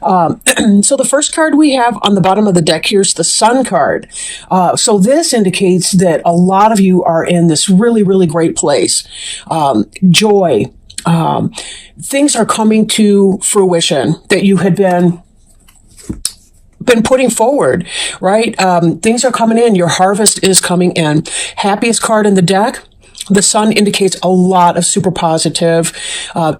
So the first card we have on the bottom of the deck here is the Sun card. So this indicates that a lot of you are in this really, really great place. Joy. Things are coming to fruition that you had been putting forward, right? Things are coming in. Your harvest is coming in. Happiest card in the deck. The Sun indicates a lot of super positive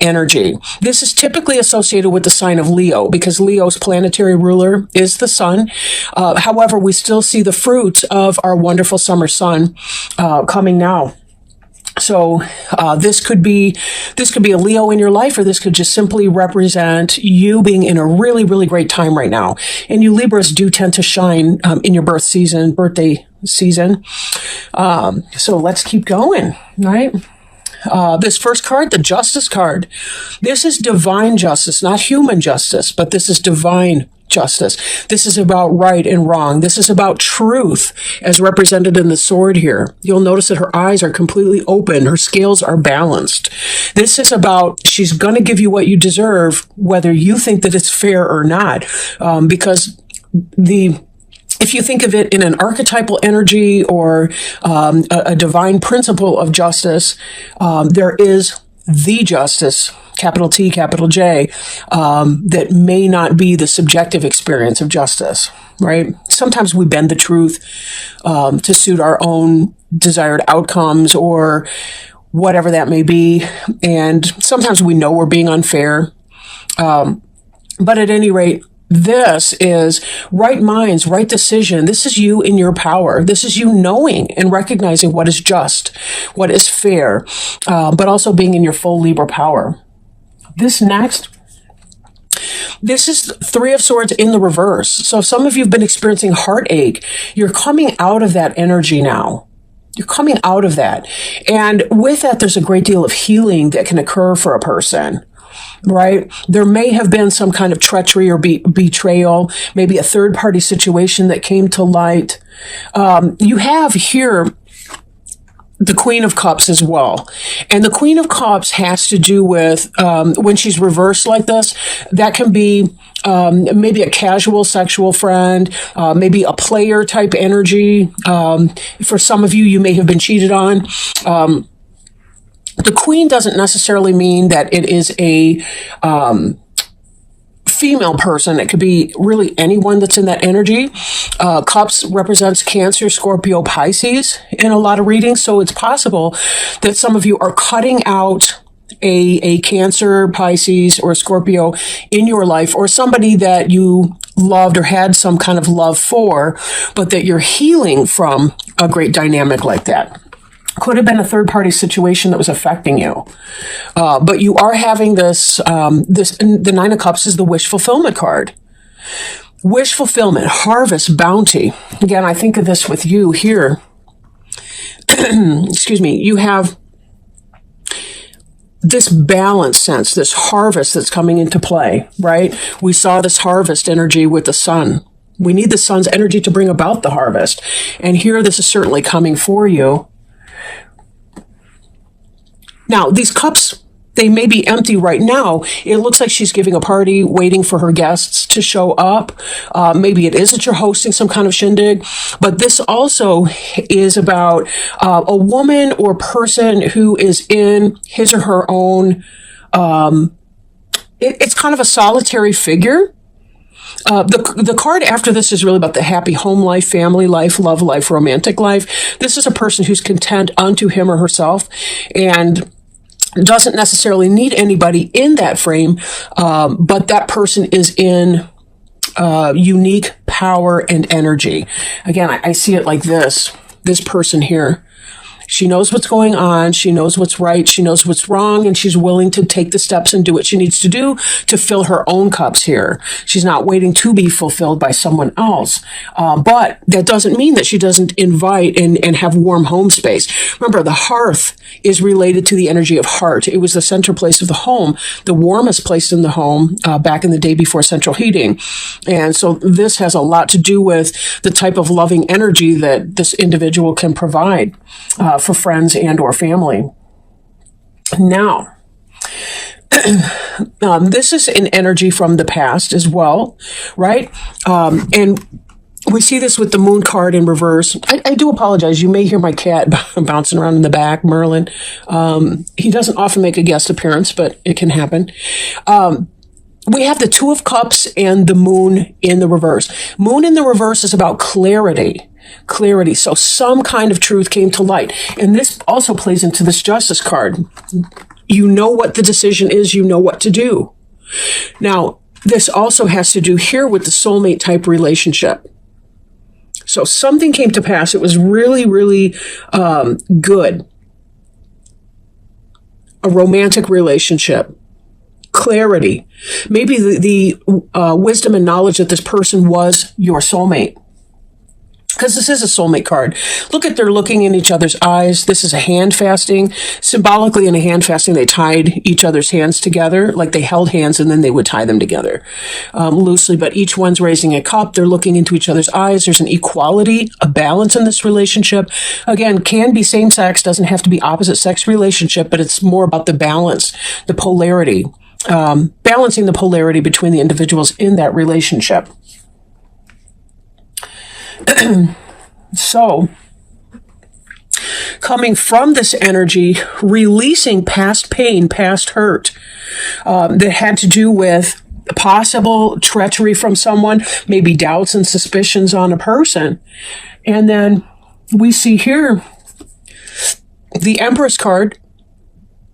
energy. This is typically associated with the sign of Leo because Leo's planetary ruler is the Sun. However, we still see the fruits of our wonderful summer sun coming now. So this could be a Leo in your life, or this could just simply represent you being in a really, really great time right now. And you Libras do tend to shine in your birthday season. So let's keep going, right? This first card, the Justice card. This is divine justice, not human justice, but this is divine justice. This is about right and wrong. This is about truth as represented in the sword here. You'll notice that her eyes are completely open. Her scales are balanced. This is about she's going to give you what you deserve, whether you think that it's fair or not. Because if you think of it in an archetypal energy or a divine principle of justice, there is the justice, capital T, capital J, that may not be the subjective experience of justice, right? Sometimes we bend the truth to suit our own desired outcomes or whatever that may be. And sometimes we know we're being unfair. But at any rate, this is right minds, right decision. This is you in your power. This is you knowing and recognizing what is just, what is fair, but also being in your full Libra power. This is Three of Swords in the reverse. So if some of you have been experiencing heartache, you're coming out of that energy now. You're coming out of that. And with that, there's a great deal of healing that can occur for a person. Right? There may have been some kind of treachery or betrayal, maybe a third-party situation that came to light. You have here the Queen of Cups as well. And the Queen of Cups has to do with, when she's reversed like this, that can be maybe a casual sexual friend, maybe a player type energy. For some of you, you may have been cheated on. The Queen doesn't necessarily mean that it is a female person. It could be really anyone that's in that energy. Cups represents Cancer, Scorpio, Pisces in a lot of readings. So it's possible that some of you are cutting out a Cancer, Pisces, or Scorpio in your life, or somebody that you loved or had some kind of love for, but that you're healing from a great dynamic like that. Could have been a third-party situation that was affecting you. But you are having this, the Nine of Cups is the wish fulfillment card. Wish fulfillment, harvest, bounty. Again, I think of this with you here. Excuse me. You have this balance sense, this harvest that's coming into play, right? We saw this harvest energy with the sun. We need the sun's energy to bring about the harvest. And here, this is certainly coming for you. Now, these cups, they may be empty right now. It looks like she's giving a party, waiting for her guests to show up. Maybe it is that you're hosting some kind of shindig. But this also is about a woman or person who is in his or her own, it's kind of a solitary figure. The card after this is really about the happy home life, family life, love life, romantic life. This is a person who's content unto him or herself and doesn't necessarily need anybody in that frame, but that person is in unique power and energy. Again, I see it like this person here. She knows what's going on. She knows what's right. She knows what's wrong. And she's willing to take the steps and do what she needs to do to fill her own cups here. She's not waiting to be fulfilled by someone else. But that doesn't mean that she doesn't invite and have warm home space. Remember, the hearth is related to the energy of heart. It was the center place of the home, the warmest place in the home back in the day before central heating. And so this has a lot to do with the type of loving energy that this individual can provide for friends and or family. Now, This is an energy from the past as well, right? And we see this with the moon card in reverse. I do apologize. You may hear my cat bouncing around in the back, Merlin. He doesn't often make a guest appearance, but it can happen. We have the Two of Cups and the moon in the reverse. Moon in the reverse is about clarity. Clarity. So some kind of truth came to light. And this also plays into this Justice card. You know what the decision is. You know what to do. Now, this also has to do here with the soulmate type relationship. So something came to pass. It was really, really good. A romantic relationship. Clarity. Maybe the wisdom and knowledge that this person was your soulmate. Because this is a soulmate card. Look at, they're looking in each other's eyes. This is a hand fasting. Symbolically, in a hand fasting, they tied each other's hands together, like they held hands and then they would tie them together loosely. But each one's raising a cup. They're looking into each other's eyes. There's an equality, a balance in this relationship. Again, can be same sex, doesn't have to be opposite sex relationship, but it's more about the balance, the polarity, balancing the polarity between the individuals in that relationship. So, coming from this energy, releasing past pain, past hurt, that had to do with possible treachery from someone, maybe doubts and suspicions on a person. And then we see here the Empress card.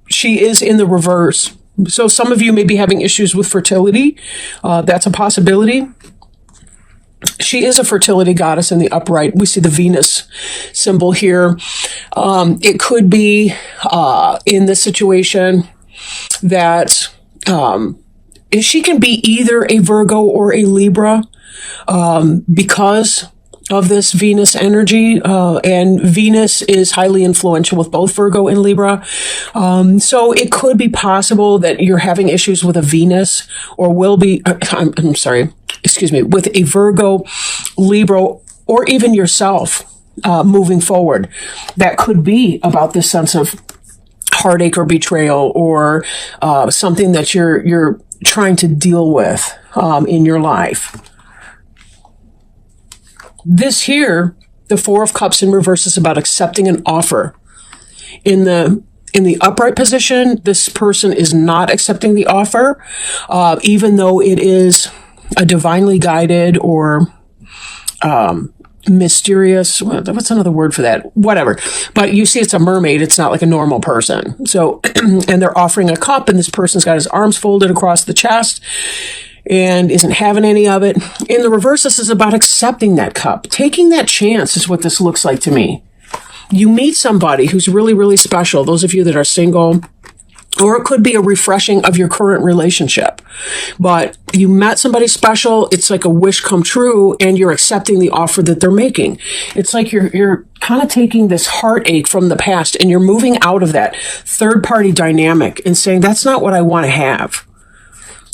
She is in the reverse. So some of you may be having issues with fertility. That's a possibility. She is a fertility goddess in the upright. We see the Venus symbol here. It could be in this situation that she can be either a Virgo or a Libra because of this Venus energy. And Venus is highly influential with both Virgo and Libra. So it could be possible that you're having issues with a Venus or will be, I'm sorry, excuse me, with a Virgo, Libra, or even yourself moving forward. That could be about this sense of heartache or betrayal or something that you're trying to deal with in your life. This here, the Four of Cups in reverse, is about accepting an offer. In the upright position, this person is not accepting the offer, even though it is a divinely guided or mysterious, what's another word for that? Whatever. But you see it's a mermaid. It's not like a normal person. So, and they're offering a cup, and this person's got his arms folded across the chest and isn't having any of it. In the reverse, this is about accepting that cup. Taking that chance is what this looks like to me. You meet somebody who's really, really special, those of you that are single, or it could be a refreshing of your current relationship. But you met somebody special, it's like a wish come true, and you're accepting the offer that they're making. It's like you're kind of taking this heartache from the past and you're moving out of that third-party dynamic and saying, that's not what I want to have.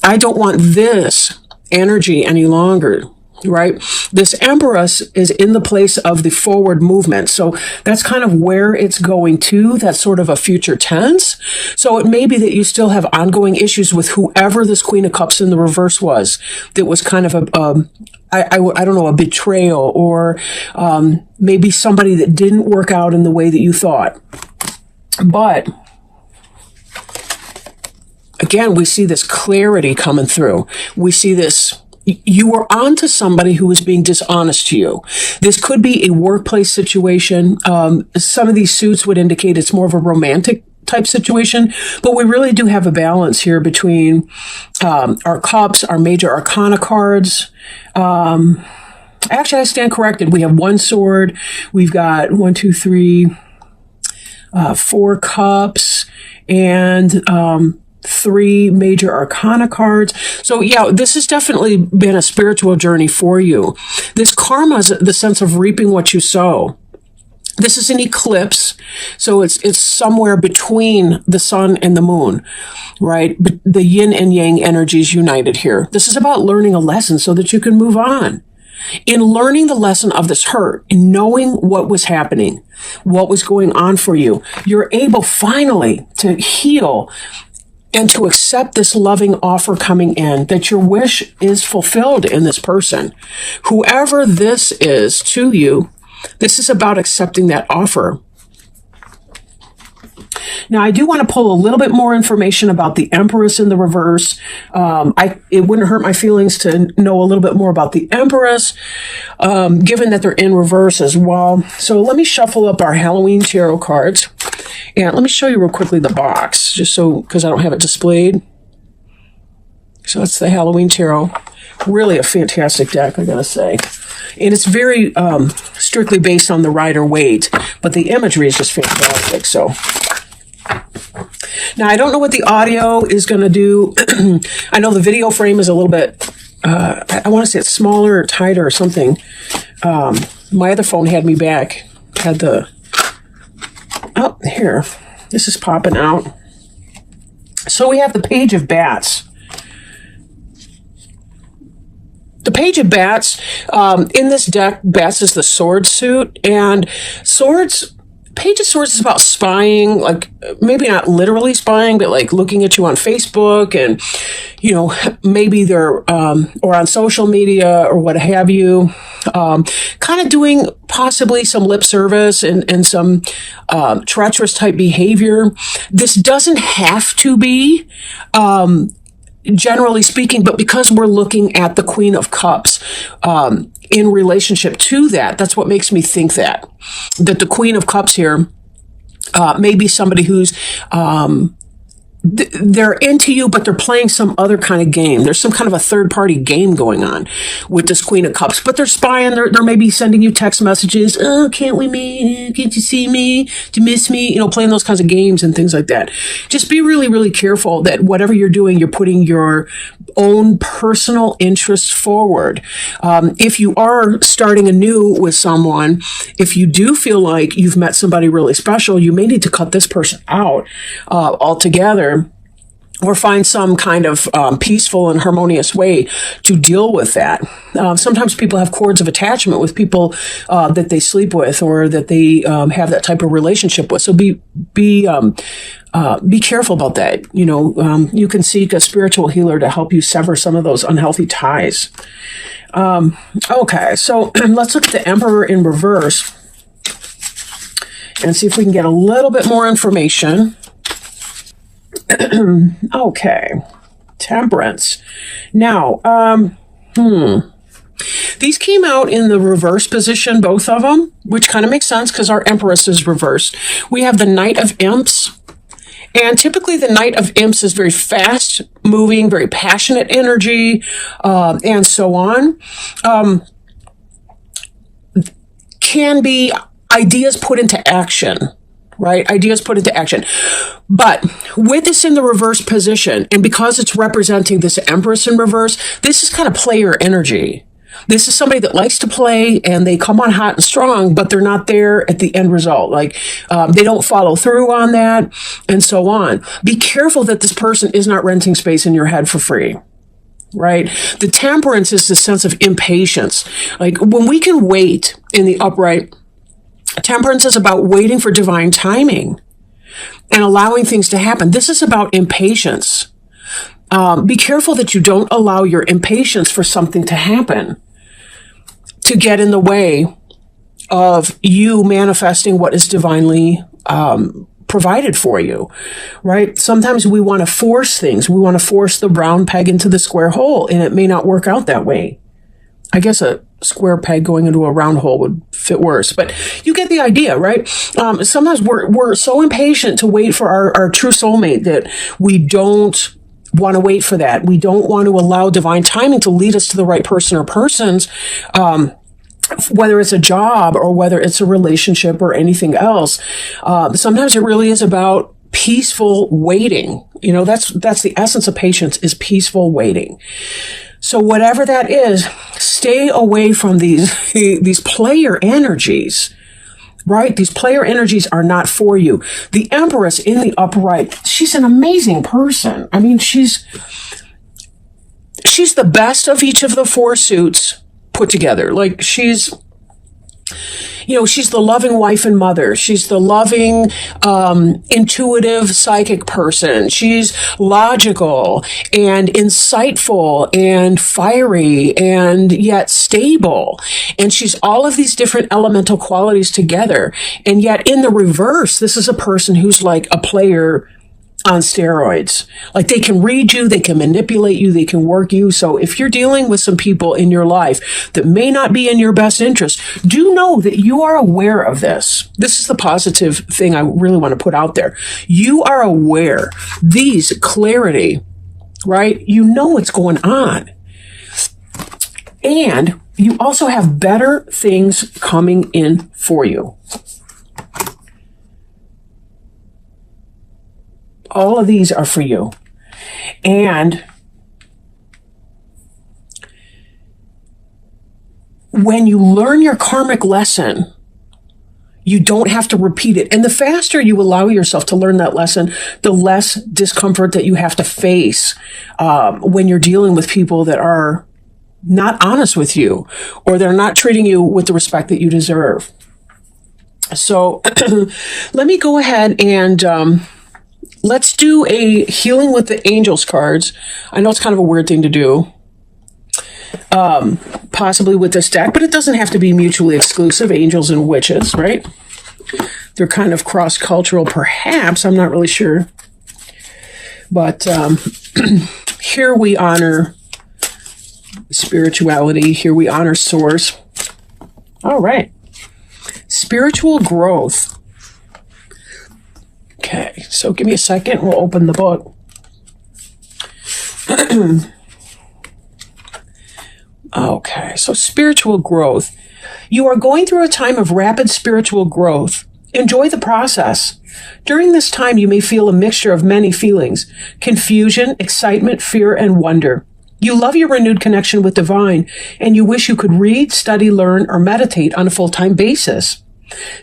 I don't want this energy any longer. Right? This Empress is in the place of the forward movement. So that's kind of where it's going to. That's sort of a future tense. So it may be that you still have ongoing issues with whoever this Queen of Cups in the reverse was. That was kind of I don't know, a betrayal or maybe somebody that didn't work out in the way that you thought. But again, we see this clarity coming through. We see this. You were on to somebody who was being dishonest to you. This could be a workplace situation. Some of these suits would indicate it's more of a romantic type situation, but we really do have a balance here between our cups, our major arcana cards. Actually, I stand corrected. We have one sword. We've got 1, 2, 3, 4 cups, and 3 major arcana cards. So yeah, this has definitely been a spiritual journey for you. This karma is the sense of reaping what you sow. This is an eclipse, so it's somewhere between the sun and the moon, right? But the yin and yang energies united here. This is about learning a lesson so that you can move on. In learning the lesson of this hurt, in knowing what was happening, what was going on for you, you're able finally to heal and to accept this loving offer coming in, that your wish is fulfilled in this person. Whoever this is to you, this is about accepting that offer. Now, I do want to pull a little bit more information about the Empress in the reverse. It wouldn't hurt my feelings to know a little bit more about the Empress, given that they're in reverse as well. So let me shuffle up our Halloween tarot cards. And let me show you real quickly the box, just so, because I don't have it displayed. So that's the Halloween tarot. Really a fantastic deck, I gotta say. And it's very strictly based on the Rider-Waite, but the imagery is just fantastic. So now I don't know what the audio is going to do. I know the video frame is a little bit, I want to say it's smaller or tighter or something. My other phone had me back, oh, here, this is popping out. So we have the Page of Bats. The Page of Bats, in this deck, Bats is the sword suit, and Page of Swords is about spying, like maybe not literally spying, but like looking at you on Facebook and, you know, maybe they're, or on social media or what have you, kind of doing possibly some lip service and some treacherous type behavior. This doesn't have to be, generally speaking, but because we're looking at the Queen of Cups, in relationship to that, that's what makes me think that the Queen of Cups here may be somebody who's they're into you, but they're playing some other kind of game. There's some kind of a third-party game going on with this Queen of Cups, but they're spying. They're maybe sending you text messages. Oh, can't we meet? Can't you see me? Do you miss me? You know, playing those kinds of games and things like that. Just be really, really careful that whatever you're doing, you're putting your own personal interests forward. If you are starting anew with someone, if you do feel like you've met somebody really special, you may need to cut this person out altogether, or find some kind of peaceful and harmonious way to deal with that. Sometimes people have cords of attachment with people that they sleep with or that they have that type of relationship with. So be careful about that. You know, you can seek a spiritual healer to help you sever some of those unhealthy ties. Okay, so let's look at the Emperor in reverse and see if we can get a little bit more information. Okay, Temperance. Now, these came out in the reverse position, both of them, which kind of makes sense because our Empress is reversed. We have the Knight of Imps, and typically the Knight of Imps is very fast moving, very passionate energy, and so on. Can be ideas put into action. Right? Ideas put into action. But with this in the reverse position, and because it's representing this Empress in reverse, this is kind of player energy. This is somebody that likes to play and they come on hot and strong, but they're not there at the end result. Like, they don't follow through on that and so on. Be careful that this person is not renting space in your head for free. Right? The Temperance is the sense of impatience. Like when we can wait in the upright, Temperance is about waiting for divine timing and allowing things to happen. This is about impatience. Be careful that you don't allow your impatience for something to happen to get in the way of you manifesting what is divinely provided for you, right? Sometimes we want to force things. We want to force the round peg into the square hole, and it may not work out that way. I guess a square peg going into a round hole would fit worse, but you get the idea, right? Sometimes we're so impatient to wait for our true soulmate that we don't want to wait for that. We don't want to allow divine timing to lead us to the right person or persons, whether it's a job or whether it's a relationship or anything else. Sometimes it really is about peaceful waiting. You know, that's the essence of patience, is peaceful waiting. So whatever that is, stay away from these player energies, right? These player energies are not for you. The Empress in the upright, she's an amazing person. I mean, she's the best of each of the four suits put together. Like, she's She's the loving wife and mother. She's the loving, intuitive, psychic person. She's logical and insightful and fiery and yet stable. And she's all of these different elemental qualities together. And yet in the reverse, this is a person who's like a player on steroids. Like, they can read you, they can manipulate you, they can work you. So if you're dealing with some people in your life that may not be in your best interest, do know that you are aware of this. This is the positive thing I really want to put out there. You are aware. These clarity, right? You know what's going on. And you also have better things coming in for you. All of these are for you. And when you learn your karmic lesson, you don't have to repeat it. And the faster you allow yourself to learn that lesson, the less discomfort that you have to face when you're dealing with people that are not honest with you, or they're not treating you with the respect that you deserve. So let me go ahead and let's do a healing with the angels cards. I know it's kind of a weird thing to do, possibly with this deck, but it doesn't have to be mutually exclusive. Angels and witches, right? They're kind of cross-cultural, perhaps. I'm not really sure. But here we honor spirituality. Here we honor source. All right. Spiritual growth. Okay, so give me a second. We'll open the book. Okay, so spiritual growth. You are going through a time of rapid spiritual growth. Enjoy the process. During this time, you may feel a mixture of many feelings: confusion, excitement, fear, and wonder. You love your renewed connection with divine, and you wish you could read, study, learn, or meditate on a full-time basis.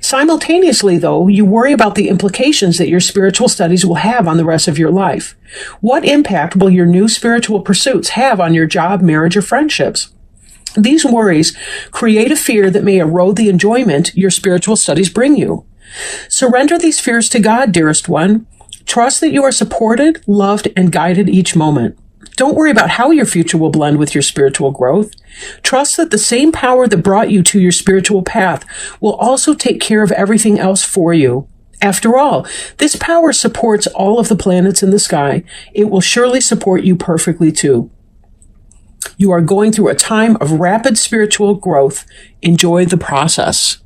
Simultaneously, though, you worry about the implications that your spiritual studies will have on the rest of your life. What impact will your new spiritual pursuits have on your job, marriage, or friendships? These worries create a fear that may erode the enjoyment your spiritual studies bring you. Surrender these fears to God, dearest one. Trust that you are supported, loved, and guided each moment. Don't worry about how your future will blend with your spiritual growth. Trust that the same power that brought you to your spiritual path will also take care of everything else for you. After all, this power supports all of the planets in the sky. It will surely support you perfectly too. You are going through a time of rapid spiritual growth. Enjoy the process.